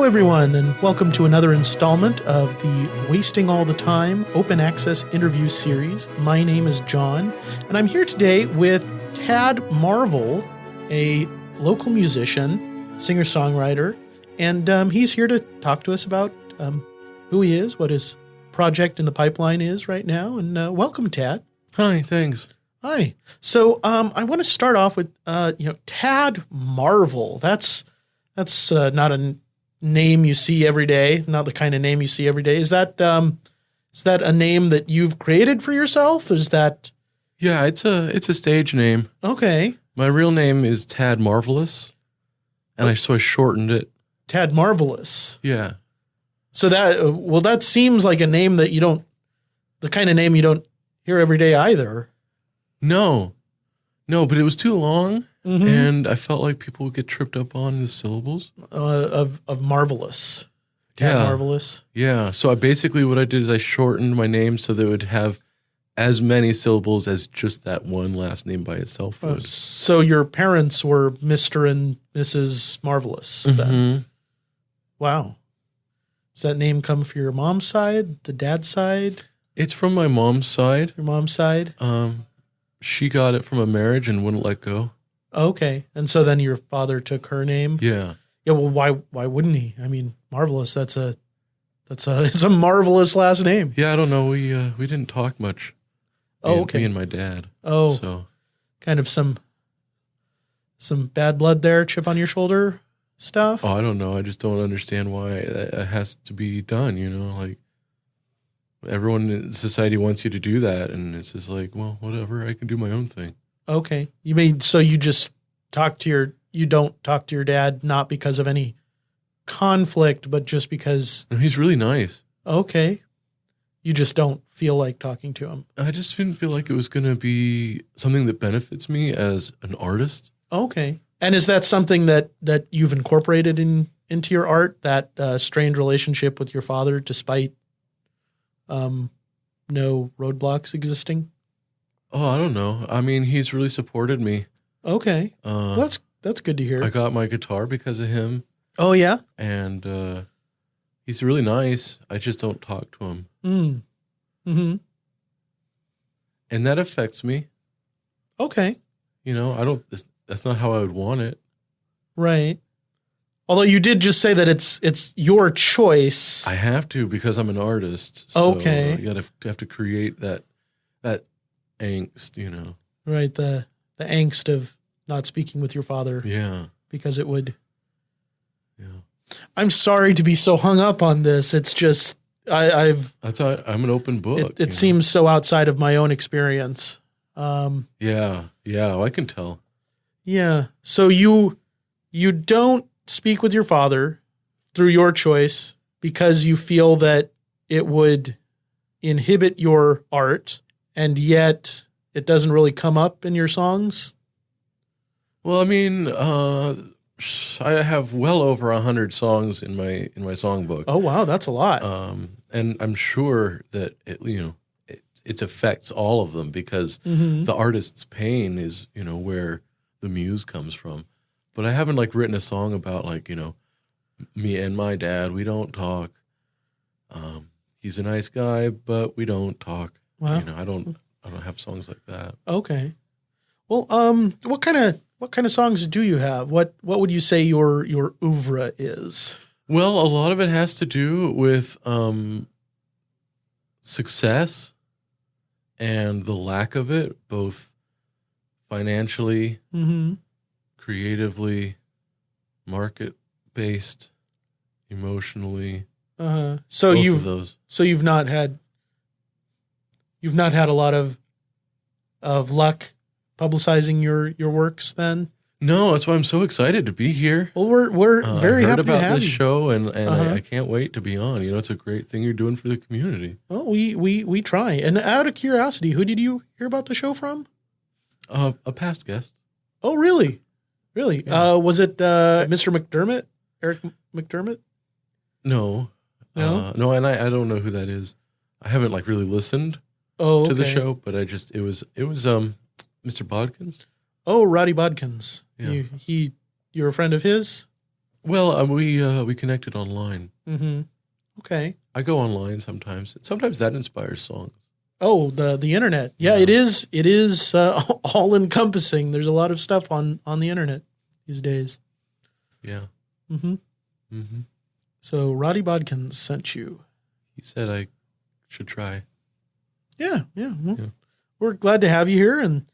everyone, and welcome to another installment of the Wasting All the Time Open Access Interview Series. My name is John, and I'm here today with Tad Marvel, a local musician, singer-songwriter, and he's here to talk to us about who he is, what his project in the pipeline is right now, and welcome, Tad. Hi, thanks. Hi. So I want to start off with, Tad Marvel. That's not a name you see every day, not the kind of name you see every day. Is that a name that you've created for yourself? Is that? Yeah, it's a stage name. Okay. My real name is Tad Marvelous, and I shortened it. Tad Marvelous. Yeah. So that seems like a name that the kind of name you don't hear every day either. No, but it was too long, mm-hmm. and I felt like people would get tripped up on the syllables. Of Marvelous. Tad Marvelous. Yeah, so what I did is I shortened my name so that it would have as many syllables as just that one last name by itself would. So your parents were Mr. and Mrs. Marvelous then? Mm-hmm. Wow. Does that name come from your mom's side, the dad's side? It's from my mom's side. Your mom's side? She got it from a marriage and wouldn't let go. Okay. And so then your father took her name? Yeah. Yeah, well, why wouldn't he? I mean, Marvelous, it's a marvelous last name. Yeah, I don't know. We didn't talk much. Okay. Me and my dad. Oh. So kind of some bad blood there, chip on your shoulder stuff? Oh, I don't know. I just don't understand why it has to be done, like everyone in society wants you to do that, and it's just like, well, whatever, I can do my own thing. Okay. So you just you don't talk to your dad not because of any conflict, but just because... No, he's really nice. Okay. You just don't feel like talking to him. I just didn't feel like it was going to be something that benefits me as an artist. Okay. And is that something that you've incorporated into your art, that strained relationship with your father despite no roadblocks existing? Oh, I don't know. I mean, he's really supported me. Okay. Well, that's good to hear. I got my guitar because of him. Oh, yeah? And he's really nice. I just don't talk to him. Mm. Mm-hmm. And that affects me. Okay. That's not how I would want it. Right. Although you did just say that it's your choice. I have to because I'm an artist. So okay. You have to create that angst, Right, the angst of not speaking with your father. Yeah. Because it would. Yeah. I'm sorry to be so hung up on this. It's just I'm an open book. It seems so outside of my own experience. Yeah, I can tell. Yeah. So you don't speak with your father through your choice because you feel that it would inhibit your art, and yet it doesn't really come up in your songs? Well, I mean, I have well over 100 songs in my songbook. Oh, wow, that's a lot. And I'm sure that it affects all of them because mm-hmm. the artist's pain is, where the muse comes from. But I haven't written a song about me and my dad. We don't talk. He's a nice guy, but we don't talk. Wow. I don't have songs like that. Okay. Well, what kind of songs do you have? What would you say your oeuvre is? Well, a lot of it has to do with success and the lack of it, both financially, mm-hmm. creatively, market-based, emotionally. Uh-huh. So both of those. So you've not had a lot of luck publicizing your works then? No, that's why I'm so excited to be here. Well, we're very happy to have you. I heard about this show, and uh-huh. I can't wait to be on. It's a great thing you're doing for the community. Well, we try. And out of curiosity, who did you hear about the show from? A past guest. Oh, really? Really? Yeah. Was it Mr. McDermott? Eric McDermott? No. No, and I don't know who that is. I haven't really listened to the show, but it was Mr. Bodkins. Oh, Roddy Bodkins. Yeah. You're a friend of his? Well, we connected online. Mm-hmm. Okay. I go online sometimes. Sometimes that inspires songs. Oh, the internet. Yeah, Yeah. it is all encompassing. There's a lot of stuff on the internet these days. Yeah. Mm-hmm. Mm-hmm. So Roddy Bodkins sent you. He said I should try. Yeah. Well, Yeah. we're glad to have you here. And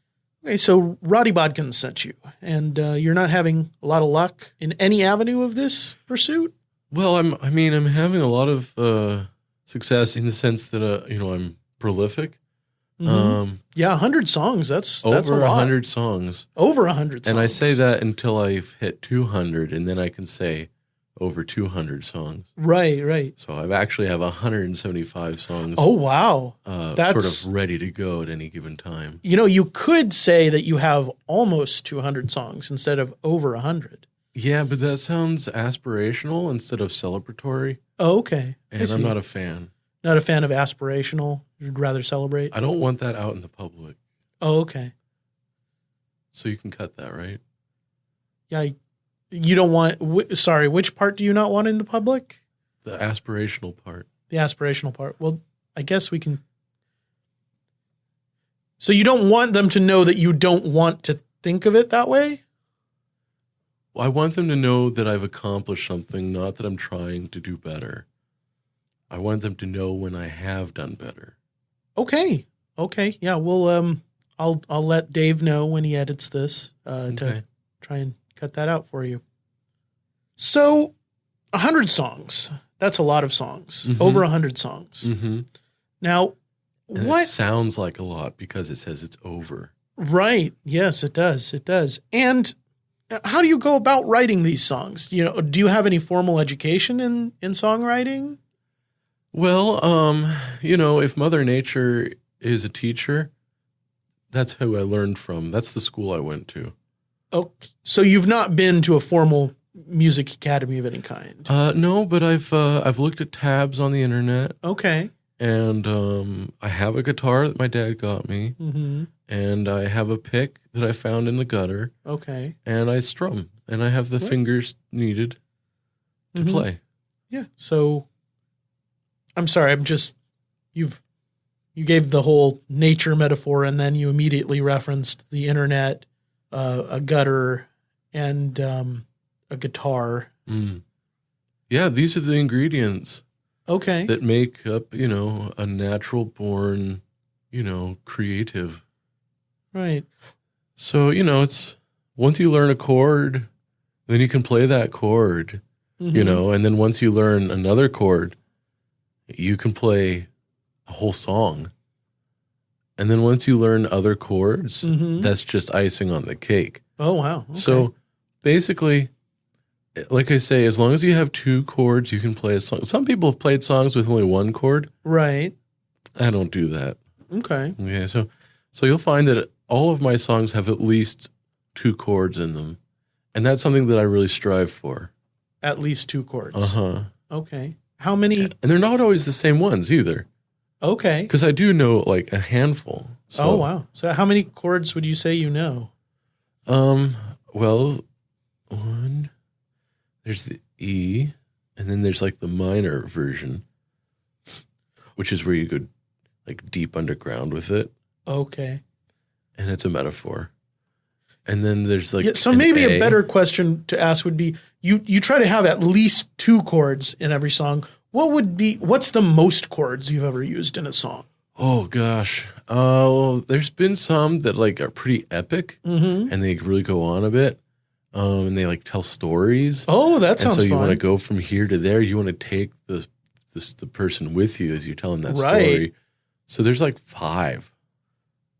okay, so Roddy Bodkins sent you, and you're not having a lot of luck in any avenue of this pursuit. Well, I'm having a lot of success in the sense that I'm prolific. Mm-hmm. Yeah, 100 songs. That's a Over lot. 100 songs. Over 100 songs. And I say that until I've hit 200, and then I can say over 200 songs. Right. So I actually have 175 songs. Oh, wow. Sort of ready to go at any given time. You could say that you have almost 200 songs instead of over 100. Yeah, but that sounds aspirational instead of celebratory. Oh, okay. And I'm not a fan. Not a fan of aspirational. You'd rather celebrate? I don't want that out in the public. Oh, okay. So you can cut that, right? Yeah. You don't want, sorry, which part do you not want in the public? The aspirational part. The aspirational part. Well, I guess we can. So you don't want them to know that you don't want to think of it that way? Well, I want them to know that I've accomplished something, not that I'm trying to do better. I want them to know when I have done better. Okay. Yeah. Well, I'll let Dave know when he edits this to try and cut that out for you. So 100 songs. That's a lot of songs. Mm-hmm. Over 100 songs. Mm-hmm. Now, and what? It sounds like a lot because it says it's over. Right. Yes, it does. And how do you go about writing these songs? Do you have any formal education in songwriting? Well, if Mother Nature is a teacher, that's who I learned from. That's the school I went to. Oh, so you've not been to a formal music academy of any kind? No, but I've looked at tabs on the internet. Okay. And I have a guitar that my dad got me. Mm-hmm. And I have a pick that I found in the gutter. Okay. And I strum. And I have the fingers needed to play. Yeah. So I'm sorry, you gave the whole nature metaphor, and then you immediately referenced the internet, a gutter, and a guitar. Mm. Yeah, these are the ingredients. Okay. That make up, a natural born, creative. Right. So, it's once you learn a chord, then you can play that chord, and then once you learn another chord, you can play a whole song. And then once you learn other chords, that's just icing on the cake. Oh, wow. Okay. So basically, like I say, as long as you have 2 chords, you can play a song. Some people have played songs with only 1 chord. Right. I don't do that. Okay. Okay, so you'll find that all of my songs have at least 2 chords in them. And that's something that I really strive for. At least 2 chords. Uh-huh. Okay. How many? And they're not always the same ones either. Okay. Because I do know like a handful. So, oh, wow. So how many chords would you say you know? Well, 1, there's the E, and then there's like the minor version, which is where you go like deep underground with it. Okay. And it's a metaphor. And then there's like so maybe a better question to ask would be you try to have at least 2 chords in every song. What's the most chords you've ever used in a song? Oh gosh. Well, there's been some that like are pretty epic and they really go on a bit. And they like tell stories. Oh, that sounds fun. And so you want to go from here to there. You want to take the person with you as you tell them that story. So there's like 5.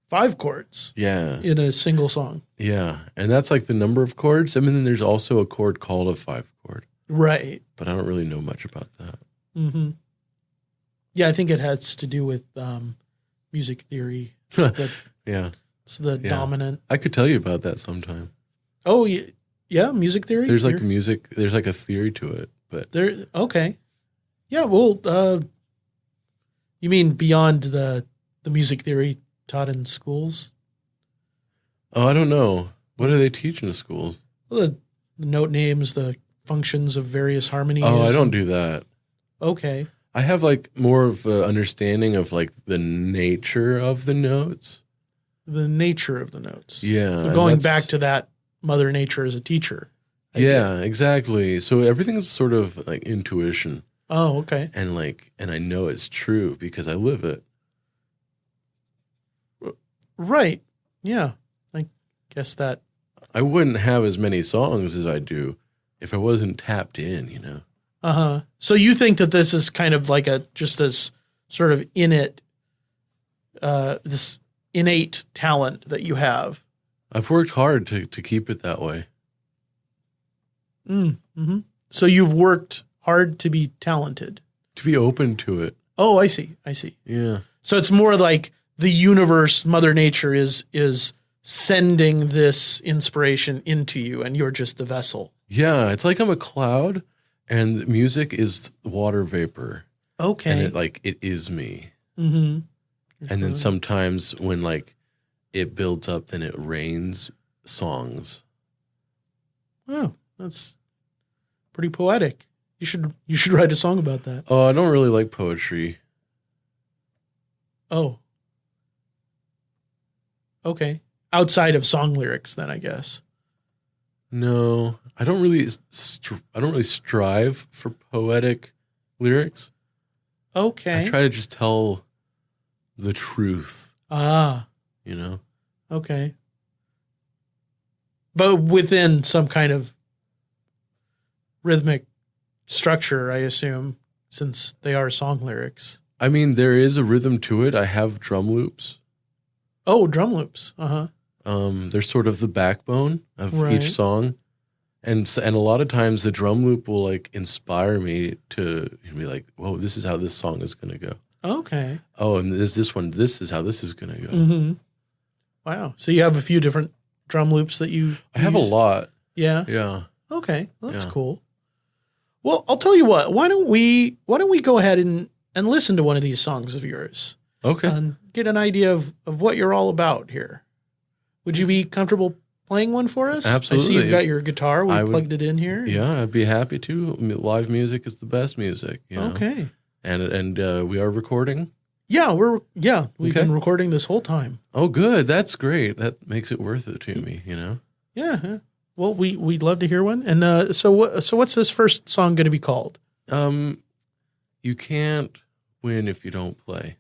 5 chords. Yeah. In a single song. Yeah. And that's like the number of chords. I mean, then there's also a chord called a 5 chord. Right. But I don't really know much about that. Mm-hmm. Yeah, I think it has to do with music theory. Yeah. It's the dominant. I could tell you about that sometime. Oh, yeah, music theory? There's like there's like a theory to it. But okay. Yeah, well, you mean beyond the music theory taught in schools? Oh, I don't know. What do they teach in the schools? Well, the note names, the functions of various harmonies? Oh, I don't do that. Okay. I have like more of an understanding of like the nature of the notes. The nature of the notes. Yeah. So going back to that Mother Nature as a teacher. Yeah, exactly. So everything's sort of like intuition. Oh, okay. And I know it's true because I live it. Right. Yeah. I guess that. I wouldn't have as many songs as I do if I wasn't tapped in, you know? Uh-huh. So you think that this is kind of like just this sort of this innate talent that you have. I've worked hard to keep it that way. Mm-hmm. So you've worked hard to be talented. To be open to it. Oh, I see. Yeah. So it's more like the universe, Mother Nature is sending this inspiration into you and you're just the vessel. Yeah, it's like I'm a cloud and music is water vapor. Okay. And it is me. Mm-hmm. And then sometimes when like it builds up, then it rains songs. Oh, that's pretty poetic. You should write a song about that. Oh, I don't really like poetry. Oh. Okay. Outside of song lyrics, then I guess. No, I don't really strive for poetic lyrics. Okay. I try to just tell the truth. Ah. You know? Okay. But within some kind of rhythmic structure, I assume, since they are song lyrics. I mean, there is a rhythm to it. I have drum loops. Oh, drum loops. Uh-huh. They're sort of the backbone of Right. each song. And a lot of times the drum loop will like inspire me to be like, whoa, this is how this song is going to go. Okay. Oh, and this one, this is how this is going to go. Mm-hmm. Wow. So you have a few different drum loops that you I have use? a lot. Yeah. Yeah. Okay. Well, that's Yeah. cool. Well, I'll tell you what. Why don't we go ahead and listen to one of these songs of yours Okay. and get an idea of what you're all about here? Would you be comfortable playing one for us? Absolutely. I see you've got your guitar. We I would- plugged it in here. Yeah, I'd be happy to. Live music is the best music. You know? Okay. And we are recording. Yeah, we've Okay. been recording this whole time. Oh, good. That's great. That makes it worth it to me, you know? Yeah. Well, we'd love to hear one. And so what's this first song going to be called? You can't win if you don't play.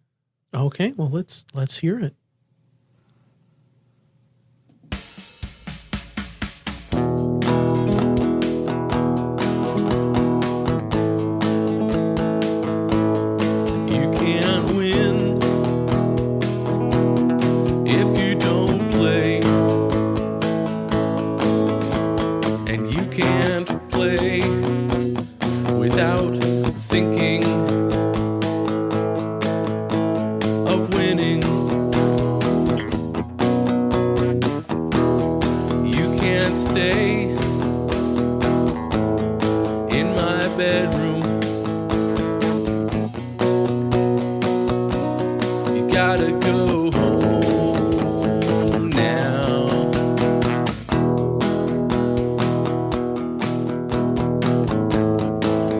Okay. Well, let's hear it. You can't win if you don't play. And you can't play without thinking of winning. You can't stay in my bedroom. You gotta go home now.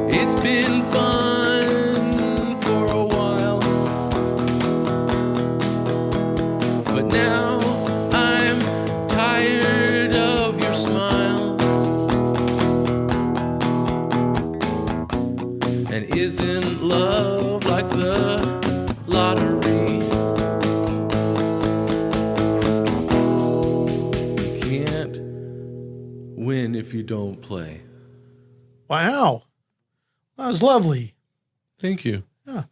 It's been fun for a while, but now I'm tired of your smile. And isn't love like the lottery? You can't win if you don't play. Wow. That was lovely. Thank you. Yeah.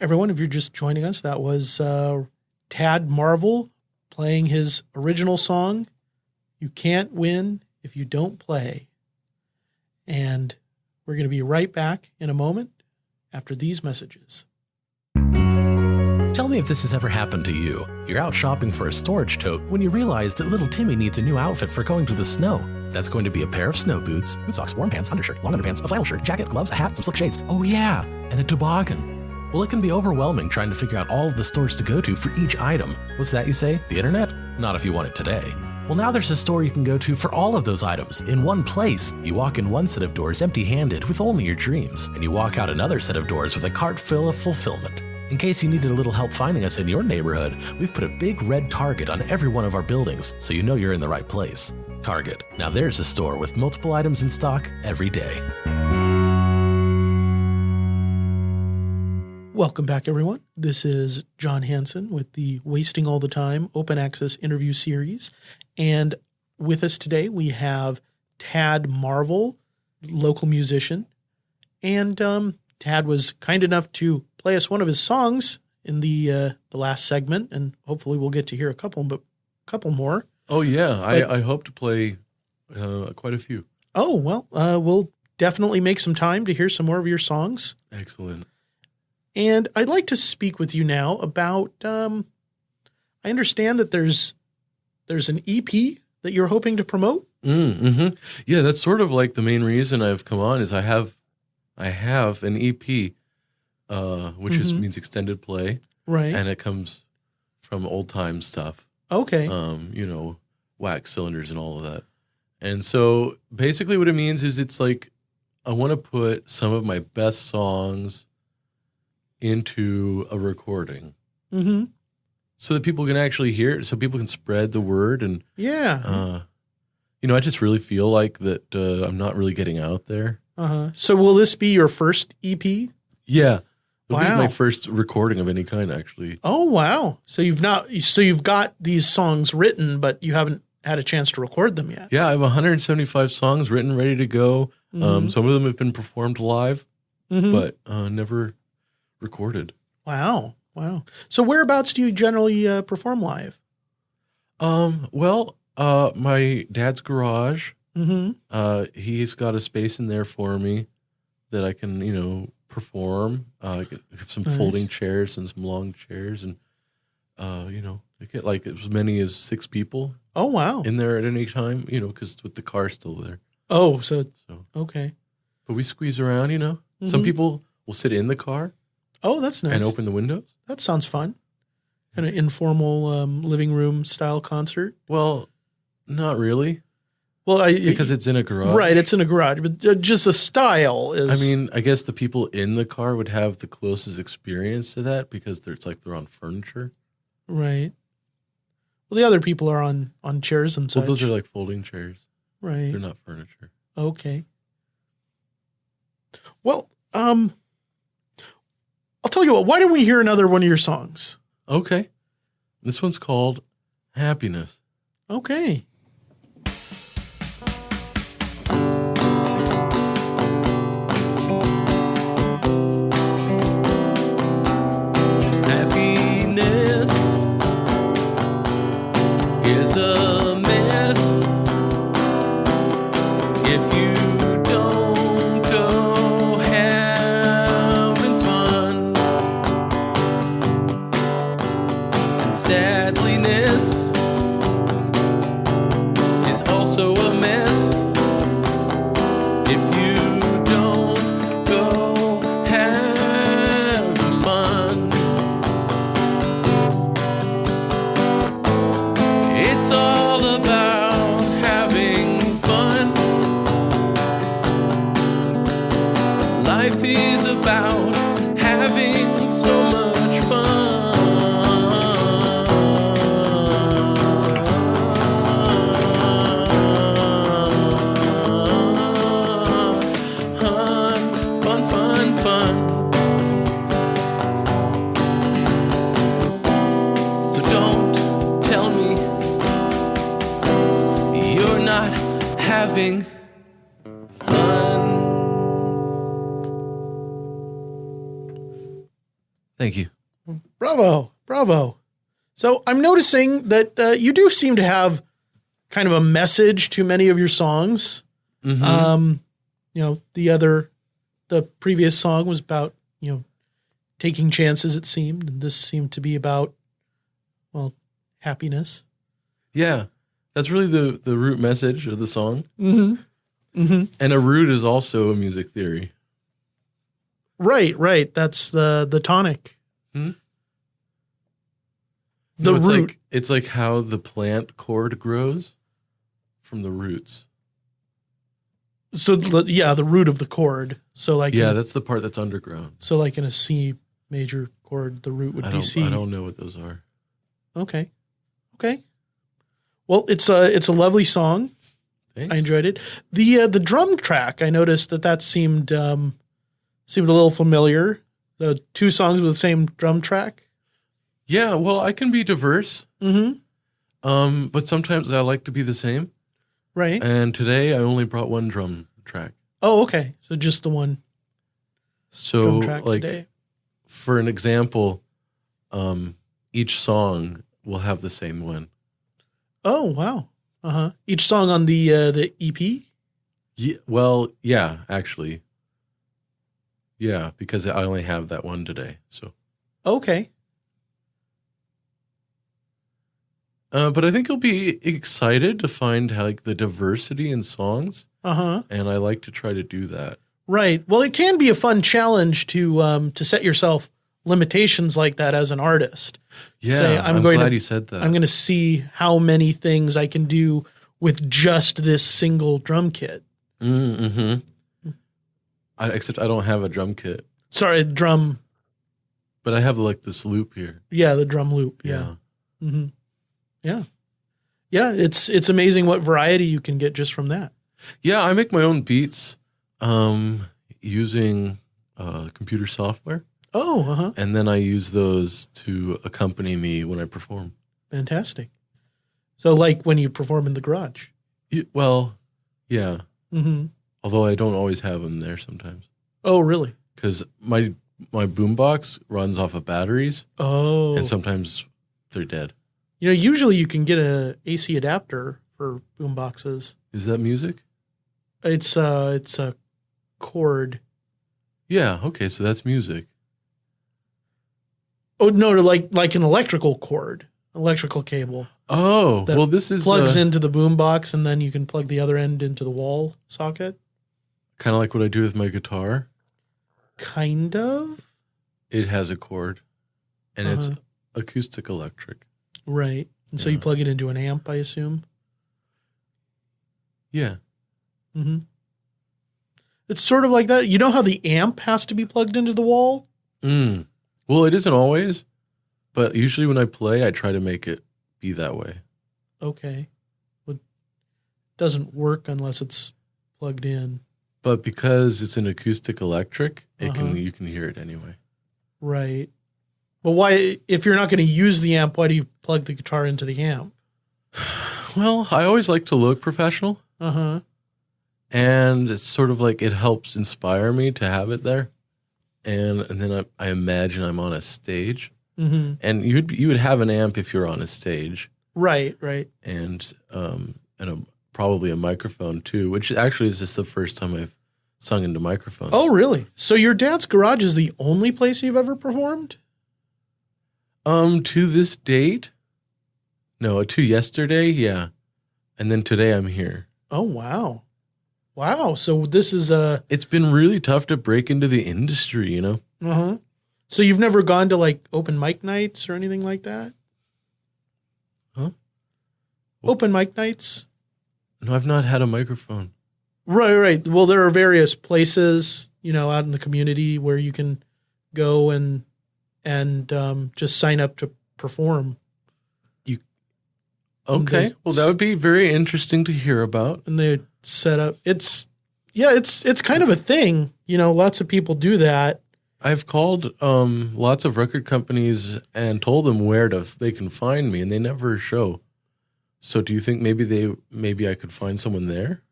Everyone, if you're just joining us, that was Tad Marvel playing his original song, You Can't Win If You Don't Play. And we're going to be right back in a moment after these messages. Tell me if this has ever happened to you. You're out shopping for a storage tote when you realize that little Timmy needs a new outfit for going through the snow. That's going to be a pair of snow boots, boot socks, warm pants, undershirt, long underpants, a flannel shirt, jacket, gloves, a hat, some slick shades. Oh yeah, and a toboggan. Well, it can be overwhelming trying to figure out all of the stores to go to for each item. What's that you say? The internet? Not if you want it today. Well, now there's a store you can go to for all of those items in one place. You walk in one set of doors empty-handed with only your dreams, and you walk out another set of doors with a cart full of fulfillment. In case you needed a little help finding us in your neighborhood, we've put a big red Target on every one of our buildings, so you know you're in the right place. Target. Now there's a store with multiple items in stock every day. Welcome back, everyone. This is John Hansen with the Wasting All the Time Open Access Interview Series. And with us today, we have Tad Marvel, local musician. And Tad was kind enough to play us one of his songs in the last segment, and hopefully we'll get to hear a couple more. Oh, yeah. I hope to play quite a few. Oh, well, we'll definitely make some time to hear some more of your songs. Excellent. And I'd like to speak with you now about, I understand that there's an EP that you're hoping to promote. Mm-hmm. Yeah, that's sort of like the main reason I've come on is I have an EP, which means extended play. Right. And it comes from old time stuff. Okay. Wax cylinders and all of that. And so basically what it means is it's like I want to put some of my best songs into a recording so that people can actually hear it, so people can spread the word. And I just really feel like that I'm not really getting out there. So will this be your first EP? Yeah. It'll be Wow. my first recording of any kind, actually. Oh, wow. So you've got these songs written, but you haven't had a chance to record them yet. Yeah, I have 175 songs written, ready to go. Some of them have been performed live, but never recorded. Wow. So whereabouts do you generally perform live? My dad's garage. He's got a space in there for me that I can, perform. I have some folding chairs and some long chairs, and I get like as many as 6 people. Oh, wow. In there at any time, because with the car still there. Oh, so okay. But we squeeze around, Some people will sit in the car. Oh, that's nice. And open the windows. That sounds fun. Kind of informal living room style concert. Well, not really. Well, because it's in a garage. Right, it's in a garage, but just the style is. I mean, I guess the people in the car would have the closest experience to that because they're on furniture. Right. Well, the other people are on chairs and such. Well, those are like folding chairs. Right. They're not furniture. Okay. Well, I'll tell you what, why don't we hear another one of your songs? Okay. This one's called Happiness. Okay. Happiness is a mess if you don't go having fun. And sadliness is also a mess if you don't go having fun. It's all about having fun. Life is about having so much fun. Fun, fun, fun. So don't tell me you're not having fun. Thank you. Bravo. So I'm noticing that you do seem to have kind of a message to many of your songs. The previous song was about, taking chances, it seemed. And this seemed to be about, happiness. Yeah, that's really the root message of the song. And a root is also a music theory. Right. That's the tonic. The it's root. it's like how the plant cord grows from the roots. So the root of the chord. So like that's the part that's underground. So like in a C major chord, the root would be C. I don't know what those are. Okay. Well, it's a lovely song. Thanks. I enjoyed it. The drum track, I noticed that seemed a little familiar. The two songs with the same drum track. Yeah, well, I can be diverse. Mm-hmm. But sometimes I like to be the same. Right. And today I only brought one drum track. Oh, okay. So just the one So drum track like today. for an example, each song will have the same one. Oh, wow. Uh-huh. Each song on the EP? Yeah, well, yeah, actually. Yeah, because I only have that one today. So Okay. but I think you'll be excited to find like the diversity in songs. Uh-huh. And I like to try to do that. Right. Well, it can be a fun challenge to set yourself limitations like that as an artist. Yeah, Say, I'm glad you said that. I'm going to see how many things I can do with just this single drum kit. Mm-hmm. Except I don't have a drum kit. Sorry, drum. But I have like this loop here. Yeah, the drum loop. Yeah. Mm-hmm. Yeah. Yeah, it's amazing what variety you can get just from that. Yeah, I make my own beats using computer software. Oh, uh-huh. And then I use those to accompany me when I perform. Fantastic. So like when you perform in the garage. Well, yeah. Mm-hmm. Although I don't always have them there sometimes. Oh, really? Because my boombox runs off of batteries. Oh. And sometimes they're dead. You know, usually you can get a AC adapter for boomboxes. Is that music? It's a cord. Yeah, okay, so that's music. Oh no, like an electrical cord, electrical cable. Oh, well, this is plugs into the boombox, and then you can plug the other end into the wall socket. Kind of like what I do with my guitar. Kind of. It has a cord, and it's acoustic electric. Right, and so you plug it into an amp, I assume. Yeah. Mm-hmm. It's sort of like that. You know how the amp has to be plugged into the wall? Well, it isn't always, but usually when I play, I try to make it be that way. Okay. Well, it doesn't work unless it's plugged in. But because it's an acoustic electric, you can hear it anyway. Right. Well, why, if you're not going to use the amp, why do you plug the guitar into the amp? Well, I always like to look professional. Uh-huh. And it's sort of like it helps inspire me to have it there. And then I imagine I'm on a stage. Mm-hmm. And you would have an amp if you're on a stage. Right, right. And probably a microphone too, which actually is just the first time I've sung into microphones. Oh, really? So your dad's garage is the only place you've ever performed? To this date? No, to yesterday, yeah. And then today I'm here. Oh, wow. Wow. So this is It's been really tough to break into the industry, you know? Uh-huh. So you've never gone to like open mic nights or anything like that? Huh? Open mic nights? No, I've not had a microphone. Right. Well, there are various places, out in the community where you can go and just sign up to perform. Okay. Well, that would be very interesting to hear about. And they set up. It's kind of a thing. Lots of people do that. I've called lots of record companies and told them where they can find me, and they never show. So, do you think maybe I could find someone there?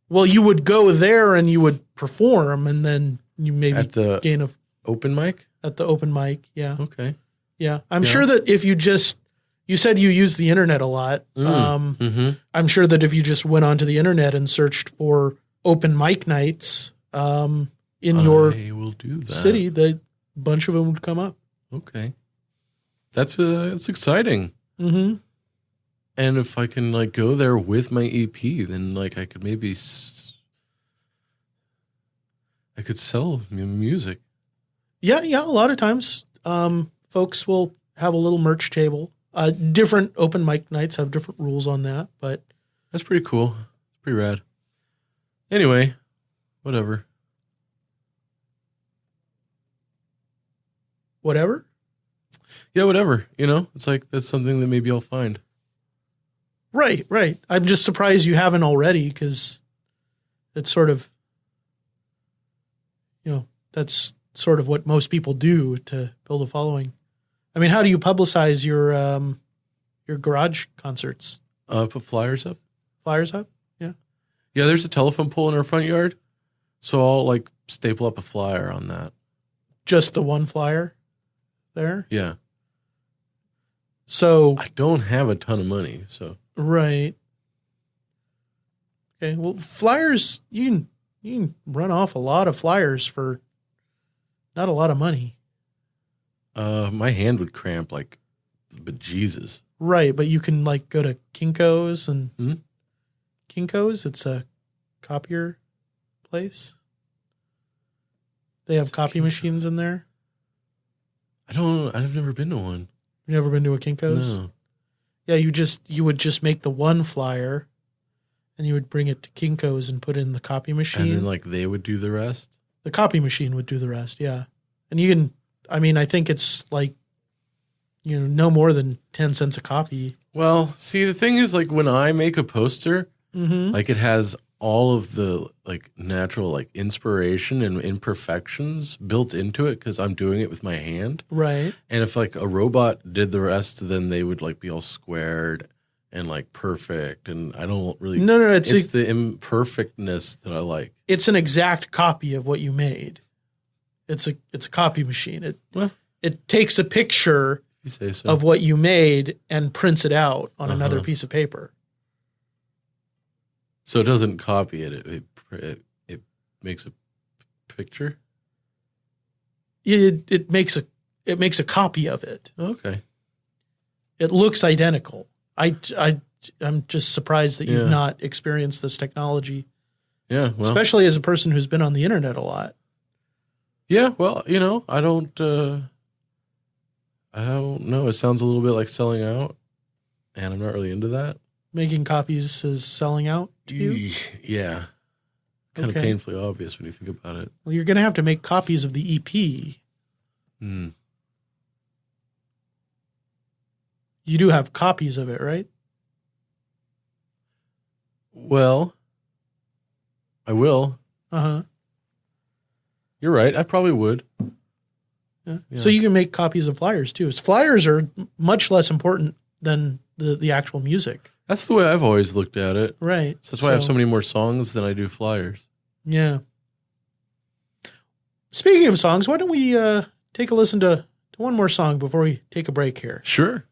Well, you would go there and you would perform, and then you maybe at the gain a open mic. At the open mic, yeah. Okay. Yeah, I'm sure that if you said you use the internet a lot. I'm sure that if you just went onto the internet and searched for open mic nights in your city, a bunch of them would come up. Okay, that's exciting. Mm-hmm. And if I can go there with my EP, then I could maybe I could sell music. Yeah. A lot of times, folks will have a little merch table. Different open mic nights have different rules on that, but That's pretty cool. Pretty rad. Anyway, whatever. whatever. Yeah, whatever. It's like that's something that maybe I'll find. Right. I'm just surprised you haven't already, because it's sort of, that's sort of what most people do to build a following. I mean, how do you publicize your garage concerts? Put flyers up. Flyers up? Yeah. Yeah, there's a telephone pole in our front yard, so I'll like staple up a flyer on that. Just the one flyer there? Yeah. So I don't have a ton of money, so. Right. Okay. Well, flyers, you can run off a lot of flyers for not a lot of money. My hand would cramp like bejesus. Right, but you can like go to Kinko's and Kinko's. It's a copier place. They have copy machines in there. I've never been to one. You never been to a Kinko's? No. Yeah, you would just make the one flyer, and you would bring it to Kinko's and put it in the copy machine. And then like they would do the rest? The copy machine would do the rest, yeah. And you can, I think it's like, no more than 10 cents a copy. Well, see, the thing is, like, when I make a poster, like, it has all of the, like, natural, like, inspiration and imperfections built into it because I'm doing it with my hand. Right. And if, like, a robot did the rest, then they would, like, be all squared and, like, perfect. And I don't really... No, it's the imperfectness that I like. It's an exact copy of what you made. It's a copy machine. It takes a picture you say so. of what you made and prints it out on another piece of paper. So it doesn't copy it. It makes a picture? It makes a copy of it. Okay. It looks identical. I'm just surprised that you've not experienced this technology. Yeah, well. Especially as a person who's been on the internet a lot. Yeah, well, I don't know. It sounds a little bit like selling out, and I'm not really into that. Making copies is selling out to you? Yeah. Kind of painfully obvious when you think about it. Well, you're going to have to make copies of the EP. Hmm. You do have copies of it, right? Well, I will. Uh-huh. You're right. I probably would. Yeah. So you can make copies of flyers too. Flyers are much less important than the actual music. That's the way I've always looked at it. Right. So that's why I have so many more songs than I do flyers. Yeah. Speaking of songs, why don't we take a listen to one more song before we take a break here? Sure.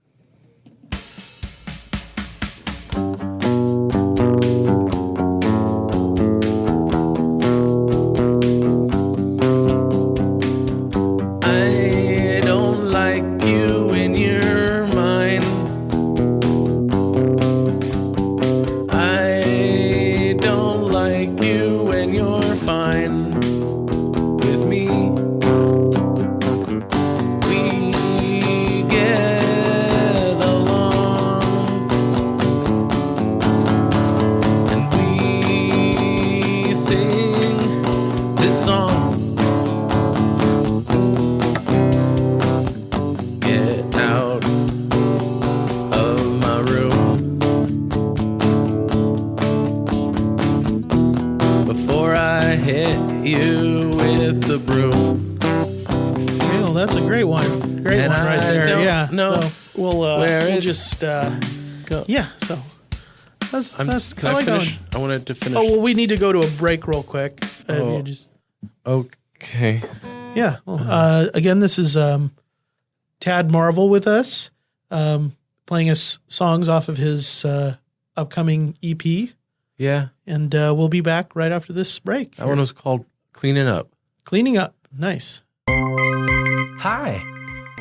Can I finish? I wanted to finish. Oh, well, we need to go to a break real quick. Okay. Yeah. Well, again, this is Tad Marvel with us, playing us songs off of his upcoming EP. Yeah. And we'll be back right after this break. That one was called Cleaning Up. Cleaning Up. Nice. Hi,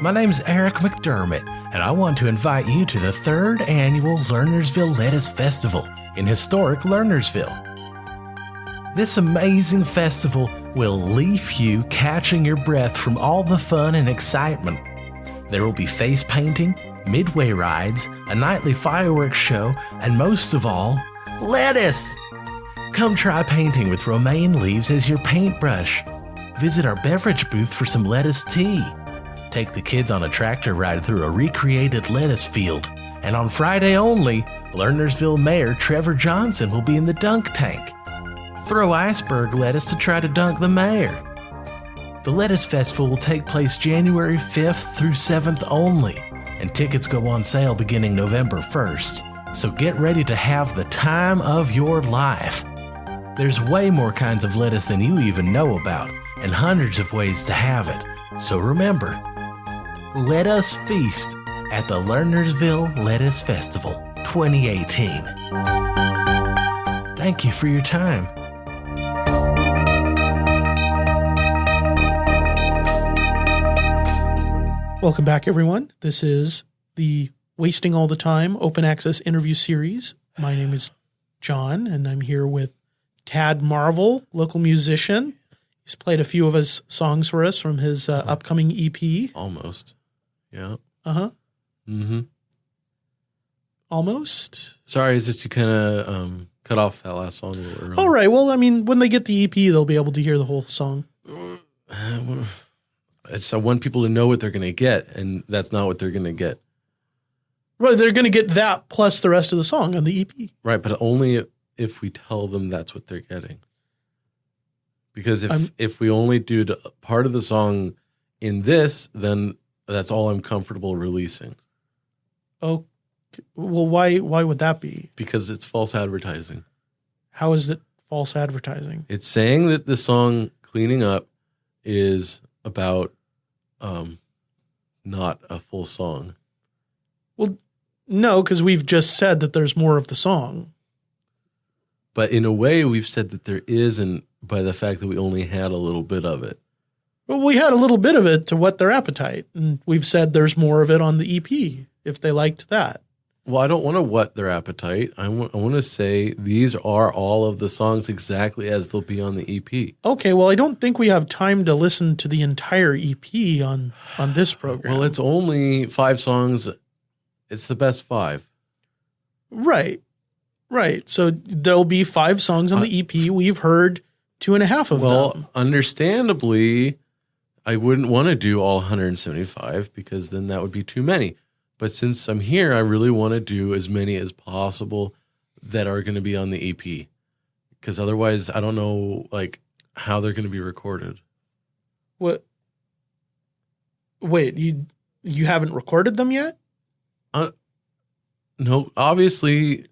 my name's Eric McDermott, and I want to invite you to the 3rd annual Lernersville Lettuce Festival in historic Lernersville. This amazing festival will leave you catching your breath from all the fun and excitement. There will be face painting, midway rides, a nightly fireworks show, and most of all, lettuce! Come try painting with romaine leaves as your paintbrush. Visit our beverage booth for some lettuce tea. Take the kids on a tractor ride through a recreated lettuce field. And on Friday only, Lernersville Mayor Trevor Johnson will be in the dunk tank. Throw iceberg lettuce to try to dunk the mayor. The Lettuce Festival will take place January 5th through 7th only, and tickets go on sale beginning November 1st. So get ready to have the time of your life. There's way more kinds of lettuce than you even know about, and hundreds of ways to have it. So remember, let us feast at the Lernersville Lettuce Festival 2018. Thank you for your time. Welcome back, everyone. This is the Wasting All the Time open access interview series. My name is John, and I'm here with Tad Marvel, local musician. He's played a few of his songs for us from his upcoming EP. Almost. Yeah. Uh-huh. Mm-hmm. Almost? Sorry, it's just you kind of cut off that last song a little early. All right. Well, I mean, when they get the EP, they'll be able to hear the whole song. I want people to know what they're going to get, and that's not what they're going to get. Right. They're going to get that plus the rest of the song on the EP. Right, but only if we tell them that's what they're getting. Because if we only do part of the song in this, then that's all I'm comfortable releasing. Oh, well, why would that be? Because it's false advertising. How is it false advertising? It's saying that the song Cleaning Up is about not a full song. Well, no, because we've just said that there's more of the song. But in a way, we've said that there isn't by the fact that we only had a little bit of it. Well, we had a little bit of it to whet their appetite, and we've said there's more of it on the EP if they liked that. Well, I don't want to whet their appetite. I want to say these are all of the songs exactly as they'll be on the EP. Okay, well, I don't think we have time to listen to the entire EP on this program. Well, it's only 5 songs. It's the best 5. Right. So there'll be 5 songs on the EP. We've heard 2.5 of them. Well, understandably, I wouldn't want to do all 175 because then that would be too many. But since I'm here, I really want to do as many as possible that are going to be on the EP. Because otherwise, I don't know how they're going to be recorded. What? Wait, you haven't recorded them yet? No, obviously,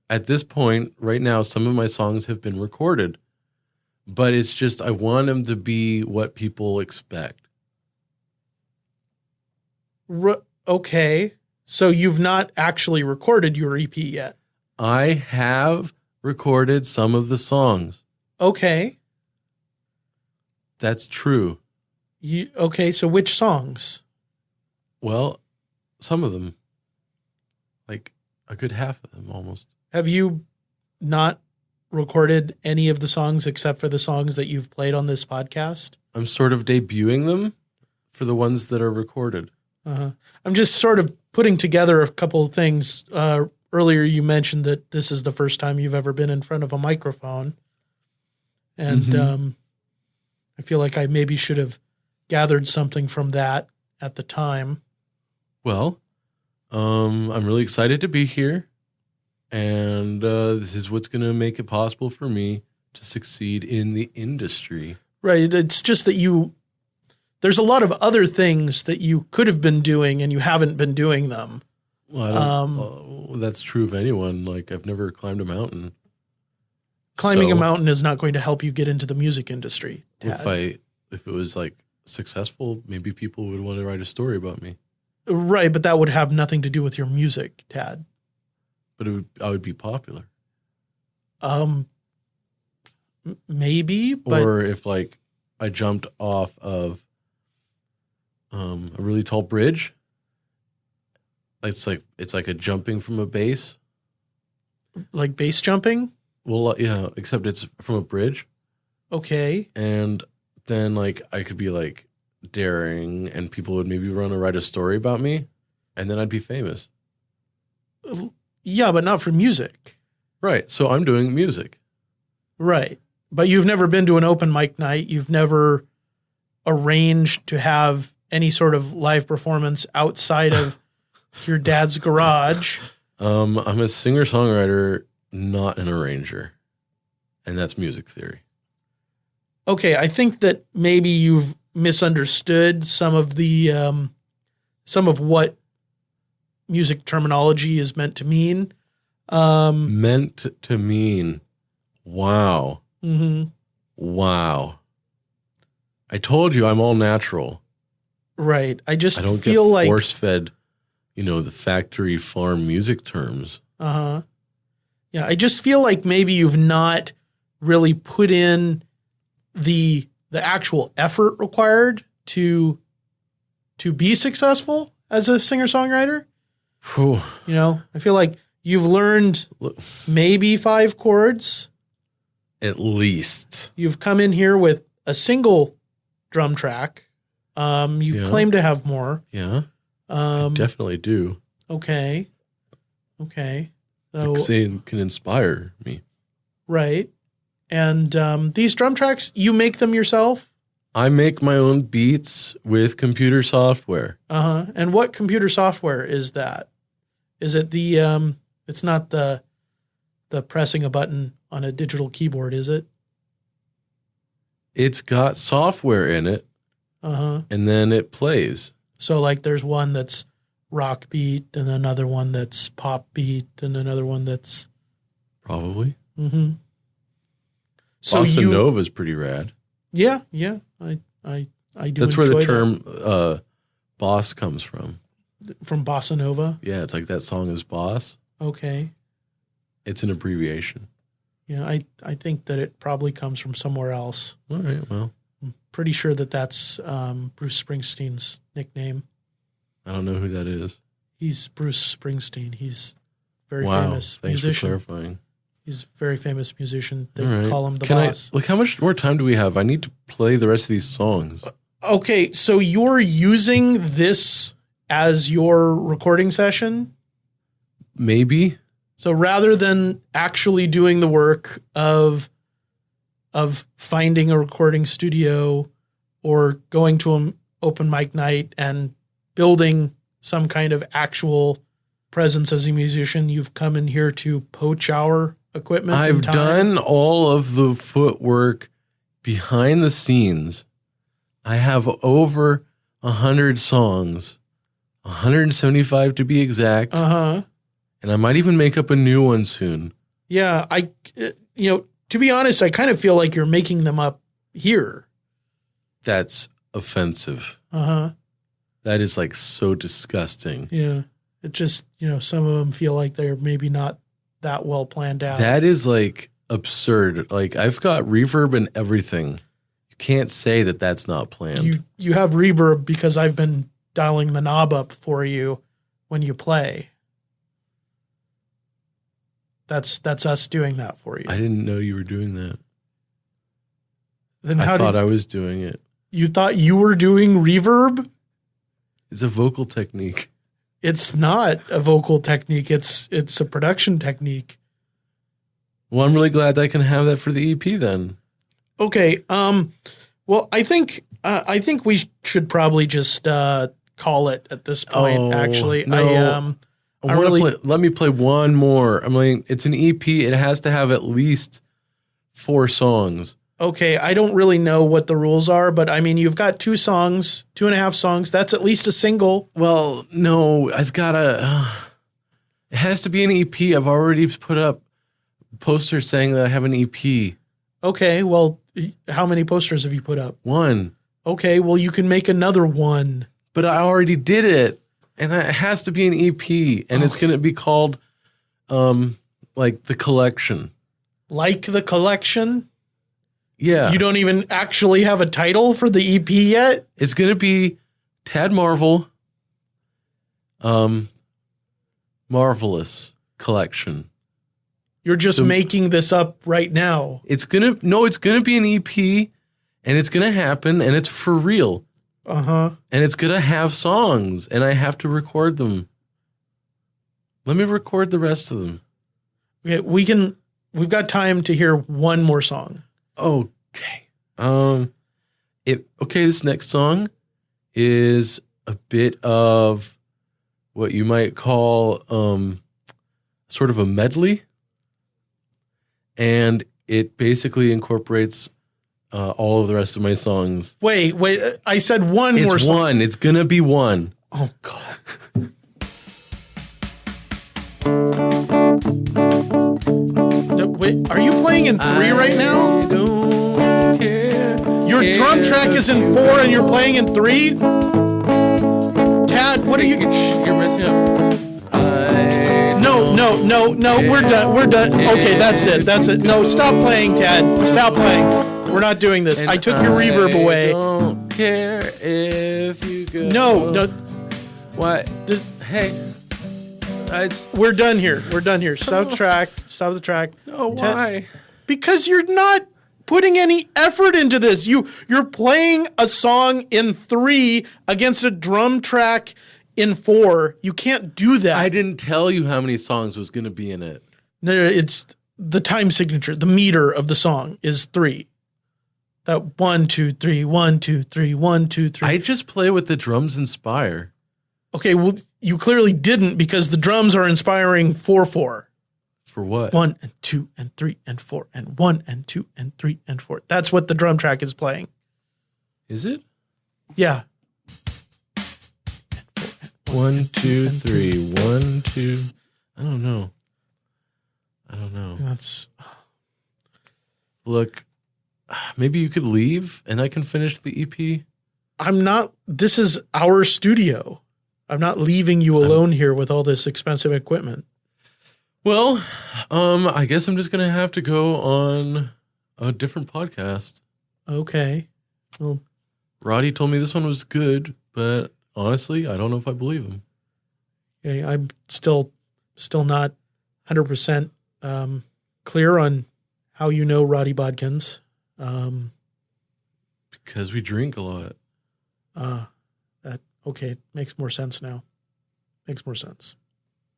at this point, right now, some of my songs have been recorded. But it's just, I want them to be what people expect. Okay, so you've not actually recorded your EP yet? I have recorded some of the songs. Okay. That's true. Okay, so which songs? Well, some of them. Like a good half of them almost. Have you not recorded any of the songs except for the songs that you've played on this podcast? I'm sort of debuting them for the ones that are recorded. I'm just sort of putting together a couple of things. Earlier you mentioned that this is the first time you've ever been in front of a microphone. And I feel like I maybe should have gathered something from that at the time. Well, I'm really excited to be here. And this is what's going to make it possible for me to succeed in the industry. Right. It's just that there's a lot of other things that you could have been doing and you haven't been doing them. Well, that's true of anyone. Like, I've never climbed a mountain. Climbing a mountain is not going to help you get into the music industry, Tad. If it was successful, maybe people would want to write a story about me. Right, but that would have nothing to do with your music, Tad. But I would be popular. Maybe, but or if I jumped off of a really tall bridge. It's like a jumping from a base. Like base jumping? Well, yeah, except it's from a bridge. Okay. And then I could be daring and people would maybe want to write a story about me. and then I'd be famous. Yeah, but not for music. Right. So I'm doing music. Right. But you've never been to an open mic night. You've never arranged to have any sort of live performance outside of your dad's garage. I'm a singer-songwriter, not an arranger. And that's music theory. Okay, I think that maybe you've misunderstood some of what music terminology is meant to mean. Meant to mean, wow. Mm-hmm. Wow. I told you I'm all natural. Right. I don't feel get like force-fed, the factory farm music terms. Uh-huh. Yeah, I just feel like maybe you've not really put in the actual effort required to be successful as a singer-songwriter. Whew. I feel like you've learned maybe 5 chords. At least. You've come in here with a single drum track. You claim to have more. Yeah. I definitely do. Okay. So, they can inspire me. Right. And these drum tracks, you make them yourself? I make my own beats with computer software. Uh-huh. And what computer software is that? Is it it's not the pressing a button on a digital keyboard, is it? It's got software in it. Uh-huh. And then it plays. So like there's one that's rock beat and another one that's pop beat and another one that's probably. Mm-hmm. So Bossa Nova is pretty rad. Yeah. I do. That's where the term boss comes from. From Bossa Nova? Yeah, it's like that song is boss. Okay. It's an abbreviation. Yeah, I think that it probably comes from somewhere else. All right, well. I'm pretty sure that's Bruce Springsteen's nickname. I don't know who that is. He's Bruce Springsteen. He's very wow, famous thanks musician. for clarifying. He's a very famous musician. They call him the boss. Look, how much more time do we have? I need to play the rest of these songs. Okay, so you're using this as your recording session? Maybe. So rather than actually doing the work of finding a recording studio or going to an open mic night and building some kind of actual presence as a musician, you've come in here to poach our equipment. I've done all of the footwork behind the scenes. I have over 100 songs, 175 to be exact. Uh-huh. And I might even make up a new one soon. Yeah, to be honest, I kind of feel like you're making them up here. That's offensive. Uh-huh. That is like so disgusting. Yeah. It just, some of them feel like they're maybe not that well planned out. That is like absurd. Like I've got reverb and everything. You can't say that that's not planned. You have reverb because I've been dialing the knob up for you when you play. That's us doing that for you. I didn't know you were doing that. Then I thought I was doing it. You thought you were doing reverb? It's a vocal technique. It's not a vocal technique. It's a production technique. Well, I'm really glad I can have that for the EP then. Okay. Well, I think we should probably just call it at this point. Actually, no. Let me play one more. I mean, it's an EP. It has to have at least 4 songs. Okay, I don't really know what the rules are, but I mean, you've got 2 songs, 2.5 songs. That's at least a single. Well, no, it has to be an EP. I've already put up posters saying that I have an EP. Okay, well, how many posters have you put up? 1. Okay, well, you can make another one. But I already did it. And it has to be an EP, and it's going to be called, like The Collection. Like The Collection? Yeah. You don't even actually have a title for the EP yet? It's going to be Tad Marvel, Marvelous Collection. You're just making this up right now. It's going to be an EP, and it's going to happen, and it's for real. Uh-huh. And it's going to have songs, and I have to record them. Let me record the rest of them. Okay, we've got time to hear one more song. Okay. This next song is a bit of what you might call sort of a medley. And it basically incorporates all of the rest of my songs. Wait, I said one more song. It's one. It's going to be one. Oh, God. No, wait, are you playing in 3 right now? I don't care. Your drum track is in 4 and you're playing in 3? Tad, what are you... You're messing up. No, we're done. Okay, that's it. No, stop playing, Tad. Stop playing. We're not doing this. I took your reverb away. I don't care if you go. No. What? Hey. We're done here. Stop the track. No, why? Because you're not putting any effort into this. You're playing a song in 3 against a drum track in 4. You can't do that. I didn't tell you how many songs was going to be in it. No, it's the time signature. The meter of the song is 3. That 1, 2, 3, 1, 2, 3, 1, 2, 3. I just play with the drums inspire. Okay, well, you clearly didn't because the drums are inspiring 4/4. For what? 1 and 2 and 3 and 4 and 1 and 2 and 3 and 4. That's what the drum track is playing. Is it? Yeah. 1, 2, 3. 1, 2. I don't know. That's... Look, maybe you could leave and I can finish the EP. I'm not... This is our studio. I'm not leaving you alone here with all this expensive equipment. Well, I guess I'm just going to have to go on a different podcast. Okay. Well, Roddy told me this one was good, but honestly, I don't know if I believe him. okay, I'm still not 100% clear on how you know Roddy Bodkins. Because we drink a lot. Okay, makes more sense now. Makes more sense.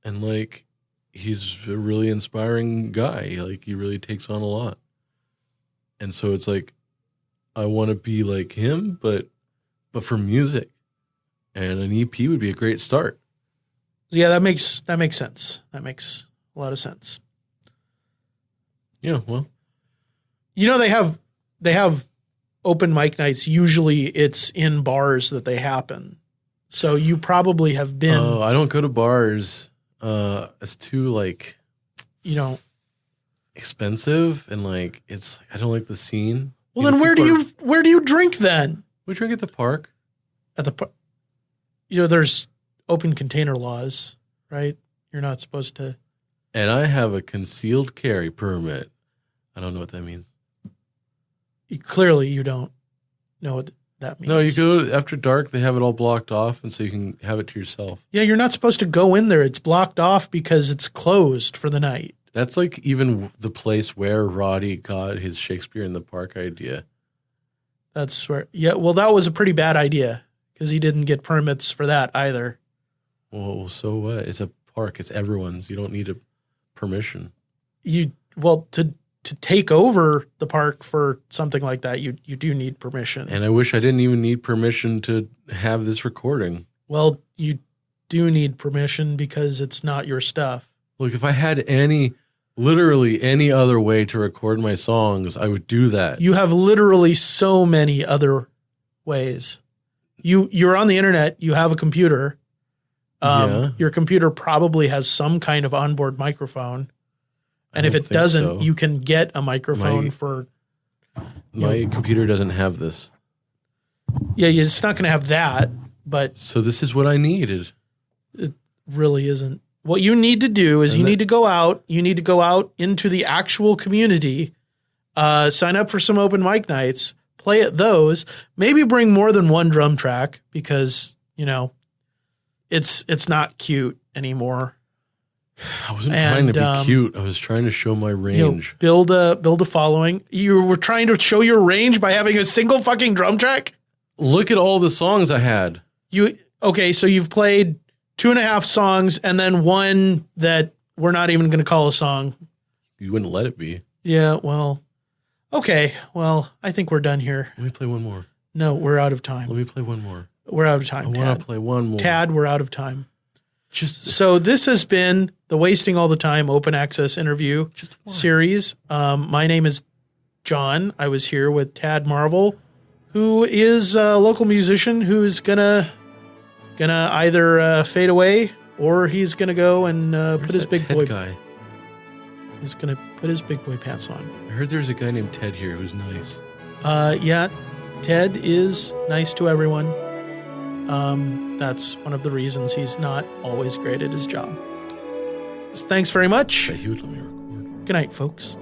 And like, he's a really inspiring guy. Like, he really takes on a lot. And so it's like, I want to be like him, but for music. And an EP would be a great start. Yeah, that makes sense. That makes a lot of sense. Yeah, well. You know, they have open mic nights. Usually it's in bars that they happen. So you probably have been. Oh, I don't go to bars. It's too like, expensive and like I don't like the scene. Well, then where do you drink then? We drink at the park. At the park. There's open container laws, right? You're not supposed to. And I have a concealed carry permit. I don't know what that means. Clearly, you don't know what that means. No, you go after dark. They have it all blocked off, and so you can have it to yourself. Yeah, you're not supposed to go in there. It's blocked off because it's closed for the night. That's like even the place where Roddy got his Shakespeare in the Park idea. That's where. Yeah, well, that was a pretty bad idea because he didn't get permits for that either. Well, so what? It's a park. It's everyone's. You don't need a permission. To take over the park for something like that, you do need permission. And I wish I didn't even need permission to have this recording. Well, you do need permission because it's not your stuff. Look, if I had literally any other way to record my songs, I would do that. You have literally so many other ways. You're on the internet. You have a computer. Yeah. Your computer probably has some kind of onboard microphone. And if it doesn't, so. You can get a microphone My computer doesn't have this. Yeah, it's not going to have that, but... So this is what I needed. It really isn't. What you need to do is you need to go out into the actual community, sign up for some open mic nights, play at those, maybe bring more than one drum track because, it's not cute anymore. I wasn't trying to be cute. I was trying to show my range. Build a following. You were trying to show your range by having a single fucking drum track? Look at all the songs I had. Okay, so you've played 2.5 songs and then one that we're not even going to call a song. You wouldn't let it be. Yeah, well, okay. Well, I think we're done here. Let me play one more. No, we're out of time. Let me play one more. We're out of time, I want to play one more. Tad, we're out of time. Just So this has been the Wasting All the Time Open Access Interview series. My name is John. I was here with Tad Marvel, who is a local musician who's gonna either fade away or he's gonna go and put his big Ted boy guy. He's gonna put his big boy pants on. I heard there's a guy named Ted here who's nice. Yeah, Ted is nice to everyone. That's one of the reasons he's not always great at his job. So thanks very much. I bet he would let me record. Good night, folks.